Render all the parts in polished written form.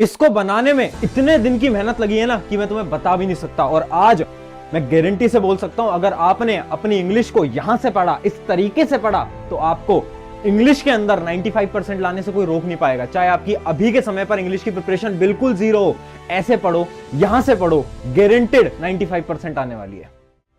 इसको बनाने में इतने दिन की मेहनत लगी है ना कि मैं तुम्हें बता भी नहीं सकता। और आज मैं गारंटी से बोल सकता हूं, अगर आपने अपनी इंग्लिश को यहां से पढ़ा, इस तरीके से पढ़ा, तो आपको इंग्लिश के अंदर 95% लाने से कोई रोक नहीं पाएगा। चाहे आपकी अभी के समय पर इंग्लिश की प्रिपरेशन बिल्कुल जीरो हो, ऐसे पढ़ो, यहां से पढ़ो, गारंटेड 95% आने वाली है।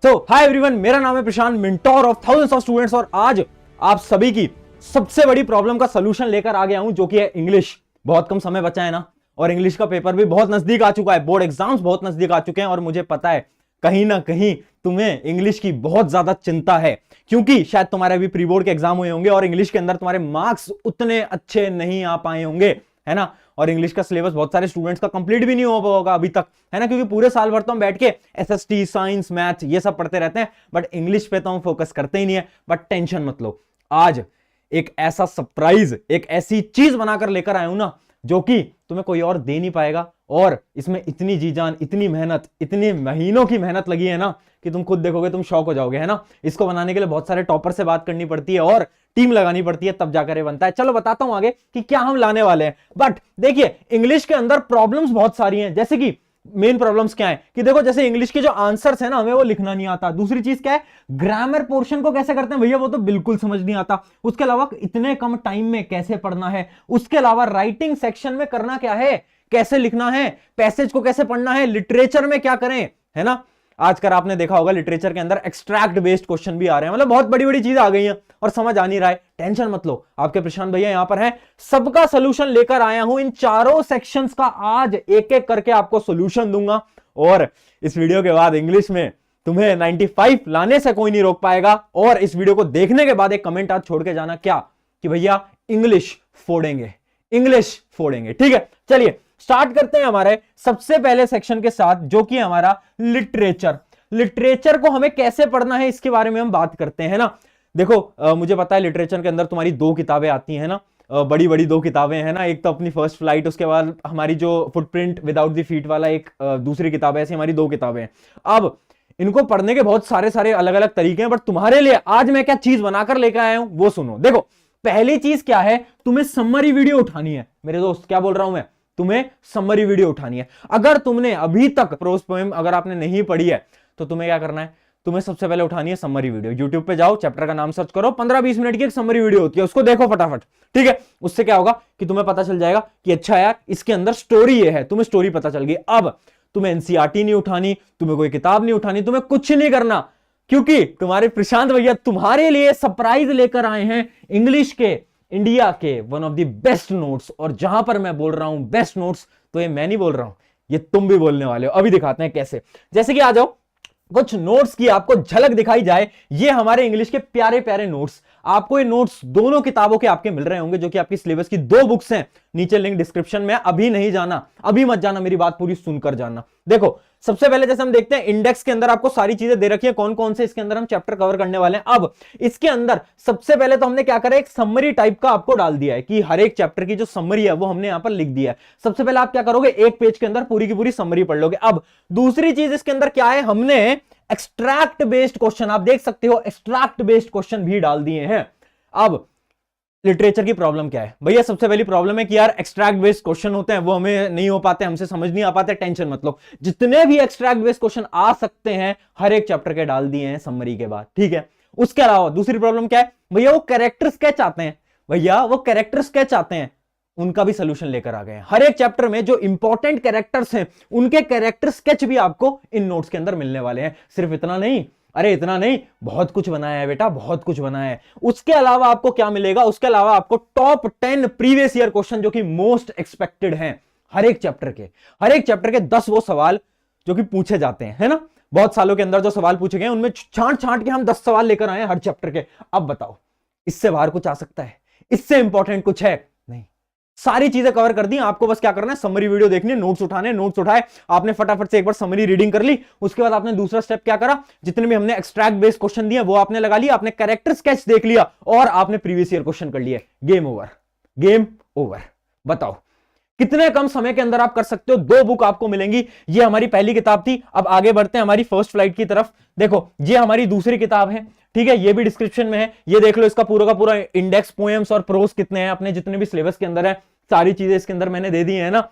सो हाय एवरीवन, मेरा नाम है Prashant, mentor of thousands of students, और आज आप सभी की सबसे बड़ी प्रॉब्लम का सलूशन लेकर आ गया हूं, जो कि है इंग्लिश। बहुत कम समय बचा है ना, और इंग्लिश का पेपर भी बहुत नजदीक आ चुका है, बोर्ड एग्जाम्स बहुत नजदीक आ चुके हैं, और मुझे पता है कहीं ना कहीं तुम्हें इंग्लिश की बहुत ज्यादा चिंता है, क्योंकि शायद तुम्हारे अभी प्री बोर्ड के एग्जाम हुए होंगे और इंग्लिश के अंदर तुम्हारे मार्क्स उतने अच्छे नहीं आ पाए होंगे, है ना। और इंग्लिश का सिलेबस बहुत सारे स्टूडेंट्स का कंप्लीट भी नहीं हो होगा अभी तक, है ना, क्योंकि पूरे साल भर तो हम बैठ के एसएसटी, साइंस, मैथ ये सब पढ़ते रहते हैं, बट इंग्लिश पे तो हम फोकस करते ही नहीं है। बट टेंशन मत लो, आज एक ऐसा सरप्राइज, एक ऐसी चीज बनाकर लेकर आया हूं ना, जो कि तुम्हें कोई और दे नहीं पाएगा। और इसमें इतनी जी जान, इतनी मेहनत, इतने महीनों की मेहनत लगी है ना कि तुम खुद देखोगे, तुम शॉक हो जाओगे, है ना। इसको बनाने के लिए बहुत सारे टॉपर से बात करनी पड़ती है और टीम लगानी पड़ती है, तब जाकर ये बनता है। चलो बताता हूं आगे कि क्या हम लाने वाले हैं। बट देखिए, इंग्लिश के अंदर प्रॉब्लम्स बहुत सारी हैं। जैसे कि मेन प्रॉब्लम्स क्या है कि देखो, जैसे इंग्लिश के जो आंसर्स है ना, हमें वो लिखना नहीं आता। दूसरी चीज क्या है, ग्रामर पोर्शन को कैसे करते हैं भैया, वो तो बिल्कुल समझ नहीं आता। उसके अलावा इतने कम टाइम में कैसे पढ़ना है, उसके अलावा राइटिंग सेक्शन में करना क्या है, कैसे लिखना है, पैसेज को कैसे पढ़ना है, लिटरेचर में क्या करें, है ना। आजकल आपने देखा होगा लिटरेचर के अंदर एक्सट्रैक्ट बेस्ड क्वेश्चन भी आ रहे हैं, मतलब बहुत बड़ी बड़ी चीजें आ गई हैं और समझ आ नहीं रहा है। टेंशन मत लो, आपके प्रशांत भैया यहां पर हैं, सबका सॉल्यूशन लेकर आया हूं। इन चारों सेक्शंस का आज एक एक करके आपको सॉल्यूशन दूंगा, और इस वीडियो के बाद इंग्लिश में तुम्हें 95 लाने से कोई नहीं रोक पाएगा। और इस वीडियो को देखने के बाद एक कमेंट आज छोड़ के जाना, क्या कि भैया इंग्लिश फोड़ेंगे, इंग्लिश फोड़ेंगे। ठीक है, चलिए स्टार्ट करते हैं हमारे सबसे पहले सेक्शन के साथ, जो कि हमारा लिटरेचर। लिटरेचर को हमें कैसे पढ़ना है, इसके बारे में हम बात करते हैं ना। देखो मुझे पता है लिटरेचर के अंदर तुम्हारी दो किताबें आती हैं ना, बड़ी बड़ी दो किताबें हैं ना। एक तो अपनी फर्स्ट फ्लाइट, उसके बाद हमारी जो फुटप्रिंट विदाउट द फीट वाला एक दूसरी किताब है। ऐसी हमारी दो किताबें हैं। अब इनको पढ़ने के बहुत सारे सारे अलग अलग तरीके हैं, बट तुम्हारे लिए आज मैं क्या चीज बनाकर लेकर आया हूं वो सुनो। देखो, पहली चीज क्या है, तुम्हें समरी वीडियो उठानी है मेरे दोस्त। क्या बोल रहा हूं मैं, तुम्हें समरी वीडियो उठानी है। अगर तुमने अभी तक प्रोज पोएम अगर आपने नहीं पढ़ी है, तो तुम्हें क्या करना है, तुम्हें सबसे पहले उठानी है समरी वीडियो। यूट्यूब पे जाओ, चैप्टर का नाम सर्च करो, 15-20 मिनट की एक समरी वीडियो होती है, उसको देखो फटाफट। ठीक है, उससे क्या होगा कि तुम्हें पता चल जाएगा कि अच्छा यार, इसके अंदर स्टोरी ये है, तुम्हें स्टोरी पता चल गई। अब तुम्हें एनसीईआरटी नहीं उठानी, तुम्हें कोई किताब नहीं उठानी, तुम्हें कुछ नहीं करना, क्योंकि तुम्हारे प्रशांत भैया तुम्हारे लिए सरप्राइज लेकर आए हैं इंग्लिश के, इंडिया के one of the best notes. और जहां पर मैं बोल रहा हूं बेस्ट नोट्स, तो ये मैं नहीं बोल रहा हूं, ये तुम भी बोलने वाले हो। अभी दिखाते हैं कैसे। जैसे कि आ जाओ, कुछ नोट्स की आपको झलक दिखाई जाए। ये हमारे इंग्लिश के प्यारे प्यारे नोट्स, आपको ये नोट्स दोनों किताबों के आपके मिल रहे होंगे, जो कि आपकी सिलेबस की दो बुक्स हैं। नीचे लिंक डिस्क्रिप्शन में, अभी नहीं जाना, अभी मत जाना, मेरी बात पूरी सुनकर जाना। देखो, सबसे पहले जैसे हम देखते हैं, इंडेक्स के अंदर आपको सारी चीजें दे रखी है, कौन कौन से इसके अंदर हम चैप्टर कवर करने वाले हैं। अब इसके अंदर सबसे पहले तो हमने क्या करा, एक समरी टाइप का आपको डाल दिया है कि हर एक चैप्टर की जो समरी है वो हमने यहां पर लिख दिया है। सबसे पहले आप क्या करोगे, एक पेज के अंदर पूरी की पूरी समरी पढ़ लोगे। अब दूसरी चीज इसके अंदर क्या है, हमने एक्सट्रैक्ट बेस्ड क्वेश्चन, आप देख सकते हो एक्सट्रैक्ट बेस्ड क्वेश्चन भी डाल दिए हैं। अब लिटरेचर की प्रॉब्लम क्या है भैया, सबसे पहली प्रॉब्लम है कि यार एक्सट्रैक्ट बेस्ड क्वेश्चन होते हैं, वो हमें नहीं हो पाते, हमसे समझ नहीं आ पाते। टेंशन मत लो, जितने भी एक्सट्रैक्ट बेस्ड क्वेश्चन आ सकते हैं हर एक चैप्टर के डाल दिए हैं समरी के बाद। ठीक है, उसके अलावा दूसरी प्रॉब्लम क्या है भैया, वो कैरेक्टर स्केच आते हैं, भैया वो कैरेक्टर स्केच आते हैं, उनका भी सोल्यूशन लेकर आ गए हैं। हर एक चैप्टर में जो इंपॉर्टेंट कैरेक्टर्स हैं, उनके कैरेक्टर स्केच भी आपको इन नोट्स के अंदर मिलने वाले हैं। सिर्फ इतना नहीं, अरे इतना नहीं, बहुत कुछ बनाया है बेटा, बहुत कुछ बनाया है। उसके अलावा आपको क्या मिलेगा, उसके अलावा आपको टॉप 10 प्रीवियस ईयर क्वेश्चन, जो कि मोस्ट एक्सपेक्टेड हैं हर एक चैप्टर के। हर एक चैप्टर के 10 वो सवाल जो कि पूछे जाते हैं, है ना। बहुत सालों के अंदर जो सवाल पूछे गए, उनमें छांट छांट के हम 10 सवाल लेकर आए हैं हर चैप्टर के। अब बताओ, इससे बाहर कुछ आ सकता है, इससे इंपॉर्टेंट कुछ है नहीं। सारी चीजें कवर कर दी, आपको बस क्या करना है, समरी वीडियो देखनी है, नोट्स उठाने, नोट्स उठाए, आपने फटाफट से एक बार समरी रीडिंग कर ली। उसके बाद आपने दूसरा स्टेप क्या करा, जितने भी हमने एक्सट्रैक्ट बेस्ड क्वेश्चन दिए वो आपने लगा लिया, आपने कैरेक्टर स्केच देख लिया, और आपने प्रीवियस ईयर क्वेश्चन कर लिए। Game over, game over. बताओ कितने कम समय के अंदर आप कर सकते हो। दो बुक आपको मिलेंगी, ये हमारी पहली किताब थी। अब आगे बढ़ते हैं हमारी फर्स्ट फ्लाइट की तरफ। देखो, ये हमारी दूसरी किताब है, ठीक है, ये भी डिस्क्रिप्शन में है, ये देख लो, इसका पूरा का पूरा इंडेक्स, पोएम्स और प्रोज कितने हैं, अपने जितने भी सिलेबस के अंदर है, सारी चीजें इसके अंदर मैंने दे दी है ना।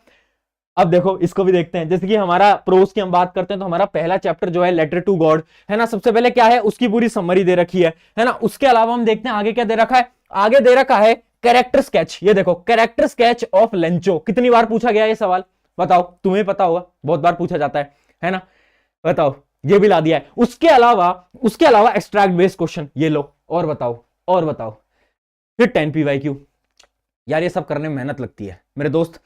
अब देखो इसको भी देखते हैं। जैसे कि हमारा प्रोज की हम बात करते हैं तो हमारा पहला चैप्टर जो है लेटर टू गॉड है ना, सबसे पहले क्या है उसकी पूरी समरी दे रखी है ना। उसके अलावा हम देखते हैं आगे क्या दे रखा है, आगे दे रखा है कैरेक्टर स्केच। ये देखो कैरेक्टर स्केच ऑफ लेंचो, कितनी बार पूछा गया ये सवाल बताओ, तुम्हें पता होगा बहुत बार पूछा जाता है ना, बताओ ये भी ला दिया है। उसके अलावा एक्सट्रैक्ट बेस्ड क्वेश्चन ये लो, और बताओ फिर 10 PYQ। यार ये सब करने में मेहनत लगती है मेरे दोस्त,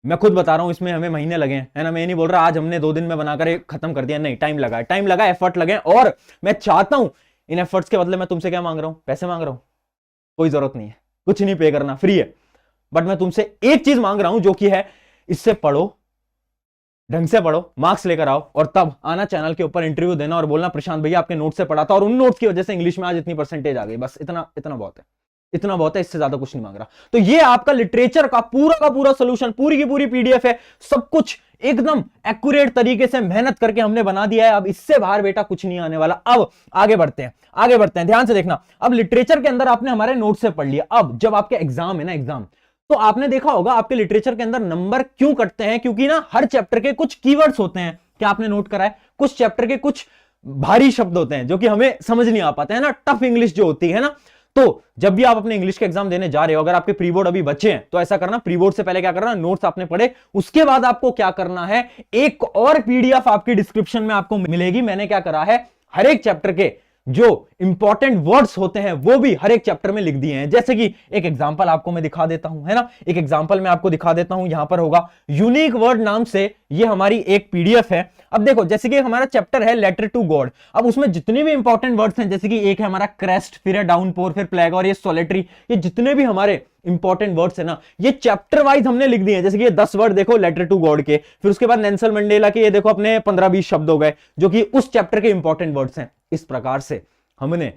मैं खुद बता रहा हूं, इसमें हमें महीने लगे हैं, है ना। मैं ये नहीं बोल रहा आज हमने 2 दिन में बनाकर खत्म कर दिया, नहीं, टाइम लगा, एफर्ट लगे। और मैं चाहता हूं इन एफर्ट्स के बदले मैं तुमसे क्या मांग रहा हूं, पैसे मांग रहा हूं, कोई जरूरत नहीं है, कुछ नहीं पे करना, फ्री है। बट मैं तुमसे एक चीज मांग रहा हूं जो कि है इससे पढ़ो, ढंग से पढ़ो, मार्क्स लेकर आओ, और तब आना चैनल के ऊपर इंटरव्यू देना और बोलना प्रशांत भैया आपके नोट से पढ़ा था और उन नोट्स की वजह से इंग्लिश में आज इतनी परसेंटेज आ गई। बस इतना बहुत है, इतना बहुत है, इससे ज्यादा कुछ नहीं मांग रहा। तो ये आपका लिटरेचर का पूरा सोल्यूशन, पूरी की पूरी पीडीएफ है, सब कुछ एकदम एक्यूरेट तरीके से मेहनत करके हमने बना दिया है। अब इससे बाहर बेटा कुछ नहीं आने वाला। अब आगे बढ़ते हैं, ध्यान से देखना। अब लिटरेचर के अंदर आपने हमारे नोट से पढ़ लिया, अब जब आपके एग्जाम है ना, एग्जाम, तो आपने देखा होगा आपके लिटरेचर के अंदर नंबर क्यों कटते हैं, क्योंकि ना हर चैप्टर के कुछ कीवर्ड्स होते हैं। क्या आपने नोट करा है, कुछ चैप्टर के कुछ भारी शब्द होते हैं जो कि हमें समझ नहीं आ पाते हैं ना, टफ इंग्लिश जो होती है ना। तो जब भी आप अपने इंग्लिश के एग्जाम देने जा रहे हो, अगर आपके प्री बोर्ड अभी बचे हैं तो ऐसा करना, प्री बोर्ड से पहले क्या करना, नोट्स आपने पढ़े, उसके बाद आपको क्या करना है, एक और पीडीएफ आपकी डिस्क्रिप्शन में आपको मिलेगी। मैंने क्या करा है, हर एक चैप्टर के जो इंपॉर्टेंट वर्ड्स होते हैं वो भी हर एक चैप्टर में लिख दिए हैं। जैसे कि एक एग्जांपल आपको मैं दिखा देता हूं, है ना, एक एग्जांपल मैं आपको दिखा देता हूं। यहां पर होगा यूनिक वर्ड नाम से ये हमारी एक पीडीएफ है। अब देखो जैसे कि हमारा चैप्टर है लेटर टू गॉड, अब उसमें जितने भी इंपॉर्टेंट वर्ड्स हैं, जैसे कि एक है हमारा क्रेस्ट, फिर है डाउनपोर, फिर प्लेग और ये सोलेटरी, ये जितने भी हमारे इंपॉर्टेंट वर्ड्स है ना, ये चैप्टर वाइज हमने लिख दिए हैं। जैसे कि ये 10 वर्ड देखो लेटर टू गॉड के, फिर उसके बाद नेल्सन मंडेला के ये देखो अपने 15-20 शब्द हो गए जो कि उस चैप्टर के इंपॉर्टेंट वर्ड्स हैं। इस प्रकार से हमने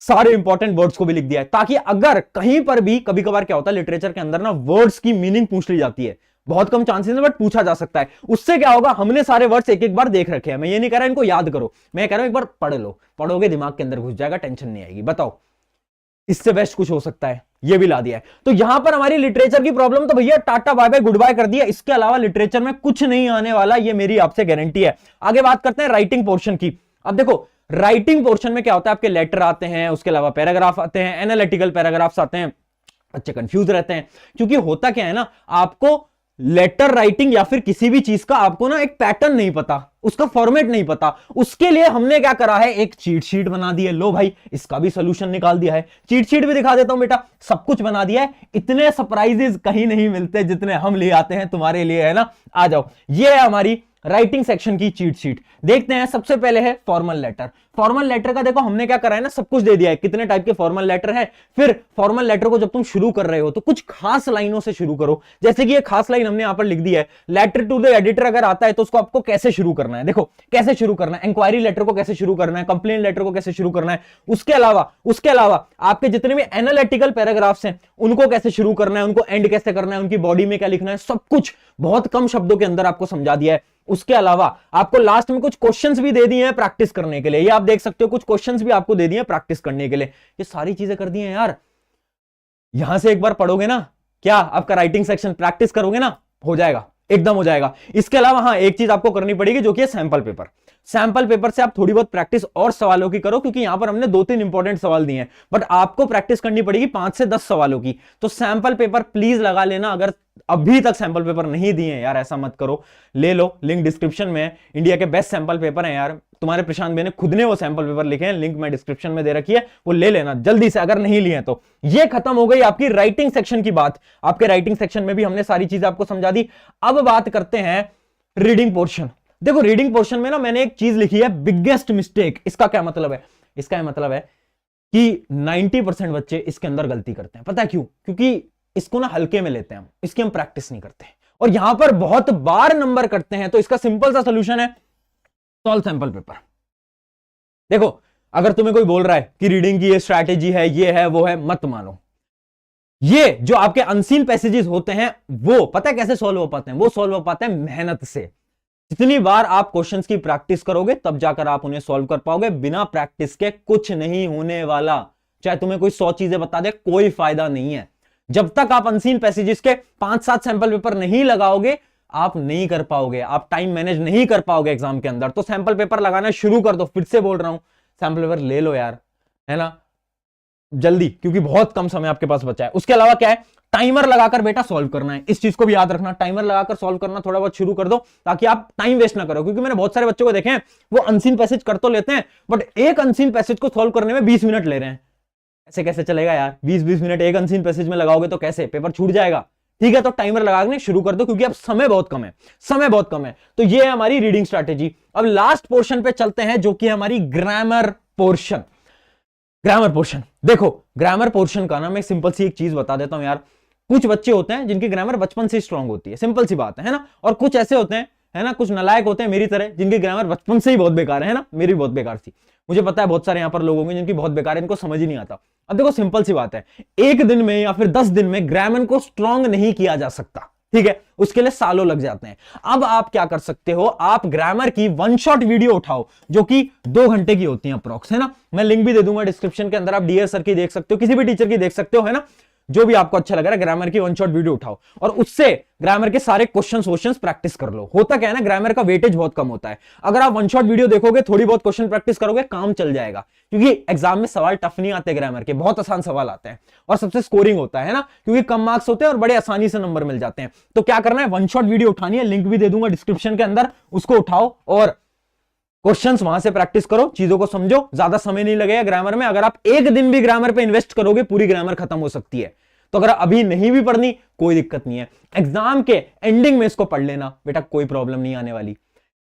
सारे इंपॉर्टेंट वर्ड्स को भी लिख दिया है, ताकि अगर कहीं पर भी कभी कभार क्या होता है लिटरेचर के अंदर ना, वर्ड्स की मीनिंग पूछ ली जाती है, बहुत कम चांसेस है बट पूछा जा सकता है। उससे क्या होगा, हमने सारे वर्ड्स एक एक बार देख रखे हैं। मैं ये नहीं कह रहा इनको याद करो, मैं कह रहा हूं एक बार पढ़ लो, पढ़ोगे दिमाग के अंदर घुस जाएगा, टेंशन नहीं आएगी। बताओ इससे बेस्ट कुछ हो सकता है, ये भी ला दिया है। तो यहां पर हमारी लिटरेचर की प्रॉब्लम तो भैया tata bye bye goodbye कर दिया, इसके अलावा लिटरेचर में कुछ नहीं आने वाला, ये मेरी आपसे गारंटी है। आगे बात करते हैं राइटिंग पोर्शन की। अब देखो राइटिंग पोर्शन में क्या होता है, आपके लेटर आते हैं, उसके अलावा पैराग्राफ आते हैं, एनालिटिकल पैराग्राफ्स आते हैं। बच्चे कंफ्यूज रहते हैं, क्योंकि होता क्या है ना, आपको लेटर राइटिंग या फिर किसी भी चीज का आपको ना एक पैटर्न नहीं पता, उसका फॉर्मेट नहीं पता। उसके लिए हमने क्या करा है, एक चीट शीट बना दी है। लो भाई इसका भी सोल्यूशन निकाल दिया है, चीट शीट भी दिखा देता हूं बेटा, सब कुछ बना दिया है। इतने सरप्राइजेस कहीं नहीं मिलते जितने हम ले आते हैं तुम्हारे लिए, है ना। आ जाओ, ये है हमारी राइटिंग सेक्शन की चीट शीट। देखते हैं, सबसे पहले है फॉर्मल लेटर। फॉर्मल लेटर का देखो हमने क्या करा है ना, सब कुछ दे दिया है, कितने टाइप के फॉर्मल लेटर है। फिर फॉर्मल लेटर को जब तुम शुरू कर रहे हो तो कुछ खास लाइनों से शुरू करो। जैसे कि ये खास लाइन हमने यहां पर लिख दी है, लेटर टू द एडिटर अगर आता है तो उसको आपको कैसे शुरू करना है। देखो कैसे शुरू करना है, इंक्वायरी लेटर को कैसे शुरू करना है, कंप्लेंट लेटर को कैसे शुरू करना है। उसके अलावा आपके जितने भी एनालिटिकल पैराग्राफ्स हैं उनको कैसे शुरू करना है, उनको एंड कैसे करना है, उनकी बॉडी में क्या लिखना है, सब कुछ बहुत कम शब्दों के अंदर आपको समझा दिया है। उसके अलावा आपको लास्ट में कुछ क्वेश्चंस भी दे दिए हैं प्रैक्टिस करने के लिए, ये आप देख सकते हो, कुछ क्वेश्चंस भी आपको दे दिए हैं प्रैक्टिस करने के लिए। ये सारी चीजें कर दी हैं यार, यहां से एक बार पढ़ोगे ना, क्या आपका राइटिंग सेक्शन प्रैक्टिस करोगे ना, हो जाएगा, एकदम हो जाएगा। इसके अलावा हाँ एक चीज आपको करनी पड़ेगी जो कि है सैंपल पेपर। सैंपल पेपर से आप थोड़ी बहुत प्रैक्टिस और सवालों की करो, क्योंकि यहां पर हमने 2-3 इंपॉर्टेंट सवाल दिए हैं, बट आपको प्रैक्टिस करनी पड़ेगी 5 से 10 सवालों की। तो सैंपल पेपर प्लीज लगा लेना। अगर अभी तक सैंपल पेपर नहीं दिए हैं यार, ऐसा मत करो, ले लो, लिंक डिस्क्रिप्शन में है। इंडिया के बेस्ट सैंपल पेपर हैं यार, तुम्हारे प्रशांत भाई ने खुद ने वो सैंपल पेपर लिखे हैं, लिंक मैं डिस्क्रिप्शन में दे रखी है, वो ले लेना जल्दी से अगर नहीं लिए तो। ये खत्म हो गई आपकी राइटिंग सेक्शन की बात। आपके राइटिंग सेक्शन में भी हमने सारी चीजें आपको समझा दी। अब बात करते हैं रीडिंग पोर्शन। देखो रीडिंग पोर्शन में ना मैंने एक चीज लिखी है, बिगेस्ट मिस्टेक। इसका क्या मतलब है, इसका यह मतलब है कि 90% बच्चे इसके अंदर गलती करते हैं। पता है क्यों? क्योंकि इसको ना हल्के में लेते हैं हम, इसकी हम प्रैक्टिस नहीं करते और यहां पर बहुत बार नंबर करते हैं। तो इसका सिंपल सा सोल्यूशन है, सॉल्व सैंपल पेपर। देखो अगर तुम्हें कोई बोल रहा है कि रीडिंग की ये स्ट्रैटेजी है, ये है, वो है, मत मानो। ये जो आपके अनसीन पैसेजेस होते हैं वो पता है कैसे सॉल्व हो पाते हैं? वो सॉल्व हो पाते हैं मेहनत से। जितनी बार आप क्वेश्चंस की प्रैक्टिस करोगे तब जाकर आप उन्हें सॉल्व कर पाओगे। बिना प्रैक्टिस के कुछ नहीं होने वाला। चाहे तुम्हें कोई 100 चीजें बता दे, कोई फायदा नहीं है। जब तक आप अनसीन पैसेजेस के 5-7 सैंपल पेपर नहीं लगाओगे, आप नहीं कर पाओगे, आप टाइम मैनेज नहीं कर पाओगे एग्जाम के अंदर। तो सैंपल पेपर लगाना शुरू कर दो, फिर से बोल रहा हूं सैंपल पेपर ले लो यार, है ना, जल्दी, क्योंकि बहुत कम समय आपके पास बचा है। उसके अलावा क्या है, टाइमर लगाकर बेटा सॉल्व करना है, इस चीज को भी याद रखना, टाइमर लगाकर सॉल्व करना थोड़ा बहुत शुरू कर दो ताकि आप टाइम वेस्ट ना करो। क्योंकि मैंने बहुत सारे बच्चों को देखे हैं, वो अनसीन पैसेज कर तो लेते हैं बट एक अनसीन पैसेज को सॉल्व करने में 20 मिनट ले रहे हैं। ऐसे कैसे चलेगा यार, 20-20 मिनट एक अनसीन पैसेज में लगाओगे तो कैसे, पेपर छूट जाएगा। ठीक है, तो टाइमर लगाने शुरू कर दो क्योंकि अब समय बहुत कम है, समय बहुत कम है। तो ये है हमारी रीडिंग स्ट्रैटेजी। अब लास्ट पोर्शन पे चलते हैं जो कि है हमारी ग्रामर पोर्शन। ग्रामर पोर्शन देखो, ग्रामर पोर्शन का ना मैं सिंपल सी एक चीज बता देता हूं यार। कुछ बच्चे होते हैं जिनकी ग्रामर बचपन से स्ट्रांग होती है, सिंपल सी बात है ना। और कुछ ऐसे होते हैं, है ना, कुछ नालायक होते हैं मेरी तरह, जिनकी ग्रामर बचपन से ही बहुत बेकार है ना। मेरी बहुत बेकार थी, मुझे पता है बहुत सारे यहां पर लोग होंगे जिनकी बहुत बेकार है, इनको समझ ही नहीं आता। अब देखो सिंपल सी बात है, एक दिन में या फिर 10 दिन में ग्रामर को स्ट्रांग नहीं किया जा सकता, ठीक है, उसके लिए सालों लग जाते हैं। अब आप क्या कर सकते हो, आप ग्रामर की वन शॉट वीडियो उठाओ जो कि 2 घंटे की होती है अप्रॉक्स, है ना। मैं लिंक भी दे दूंगा डिस्क्रिप्शन के अंदर, आप डीएस सर की देख सकते हो, किसी भी टीचर की देख सकते हो, है ना। जो भी आपको अच्छा लग रहा है, ग्रामर की वन शॉट वीडियो उठाओ और उससे ग्रामर के सारे क्वेश्चंस प्रैक्टिस कर लो। होता क्या है ना, ग्रामर का वेटेज बहुत कम होता है। अगर आप वन शॉट वीडियो देखोगे, थोड़ी बहुत क्वेश्चन प्रैक्टिस करोगे, काम चल जाएगा। क्योंकि एग्जाम में सवाल टफ नहीं आते ग्रामर के, बहुत आसान सवाल आते हैं और सबसे स्कोरिंग होता है ना, क्योंकि कम मार्क्स होते हैं और बड़े आसानी से नंबर मिल जाते हैं। तो क्या करना है, वन शॉट वीडियो उठानी है, लिंक भी दे दूंगा डिस्क्रिप्शन के अंदर, उसको उठाओ और क्वेश्चंस वहां से प्रैक्टिस करो, चीजों को समझो। ज्यादा समय नहीं लगेगा ग्रामर में। अगर आप एक दिन भी ग्रामर पे इन्वेस्ट करोगे, पूरी ग्रामर खत्म हो सकती है। तो अगर अभी नहीं भी पढ़नी, कोई दिक्कत नहीं है, एग्जाम के एंडिंग में इसको पढ़ लेना बेटा, कोई प्रॉब्लम नहीं आने वाली।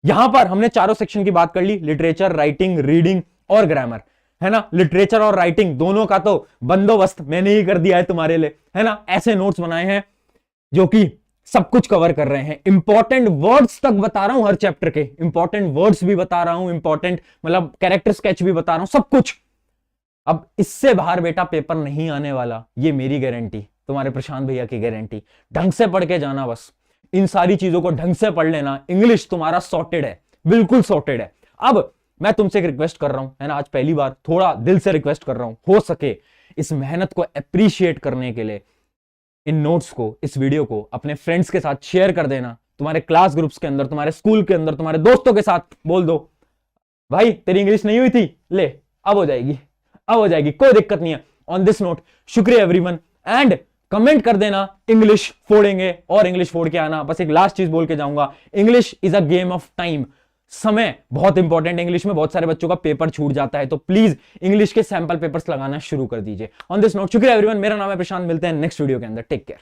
यहां पर हमने चारों सेक्शन की बात कर ली, लिटरेचर, राइटिंग, रीडिंग और ग्रामर, है ना। लिटरेचर और राइटिंग दोनों का तो बंदोबस्त मैंने ही कर दिया है तुम्हारे लिए, है ना। ऐसे नोट्स बनाए हैं जो कि सब कुछ कवर कर रहे हैं। इंपॉर्टेंट वर्ड्स तक बता रहा हूं हर चैप्टर के, इंपॉर्टेंट वर्ड्स भी बता रहा हूं, इंपॉर्टेंट मतलब कैरेक्टर स्केच भी बता रहा हूं, सब कुछ। अब इससे बाहर बेटा पेपर नहीं आने वाला, ये मेरी गारंटी, तुम्हारे प्रशांत भैया की गारंटी। ढंग से पढ़ के जाना, बस इन सारी चीजों को ढंग से पढ़ लेना। इंग्लिश तुम्हारा सॉर्टेड है, बिल्कुल सॉर्टेड है। अब मैं तुमसे एक रिक्वेस्ट कर रहा हूं, है ना, आज पहली बार थोड़ा दिल से रिक्वेस्ट कर रहा हूं, हो सके इस मेहनत को अप्रिशिएट करने के लिए इन नोट्स को, इस वीडियो को अपने फ्रेंड्स के साथ शेयर कर देना। तुम्हारे क्लास ग्रुप्स के अंदर, तुम्हारे स्कूल के अंदर, तुम्हारे दोस्तों के साथ बोल दो, भाई तेरी इंग्लिश नहीं हुई थी, ले अब हो जाएगी, अब हो जाएगी, कोई दिक्कत नहीं है। ऑन दिस नोट, शुक्रिया एवरीवन, एंड कमेंट कर देना इंग्लिश फोड़ेंगे और इंग्लिश फोड़ के आना। बस एक लास्ट चीज बोल के जाऊंगा, English is a game of time. समय बहुत इंपॉर्टेंट है इंग्लिश में, बहुत सारे बच्चों का पेपर छूट जाता है, तो प्लीज इंग्लिश के सैंपल पेपर्स लगाना शुरू कर दीजिए। ऑन दिस नोट, शुक्रिया एवरीवन, मेरा नाम है प्रशांत, मिलते हैं नेक्स्ट वीडियो के अंदर, टेक केयर।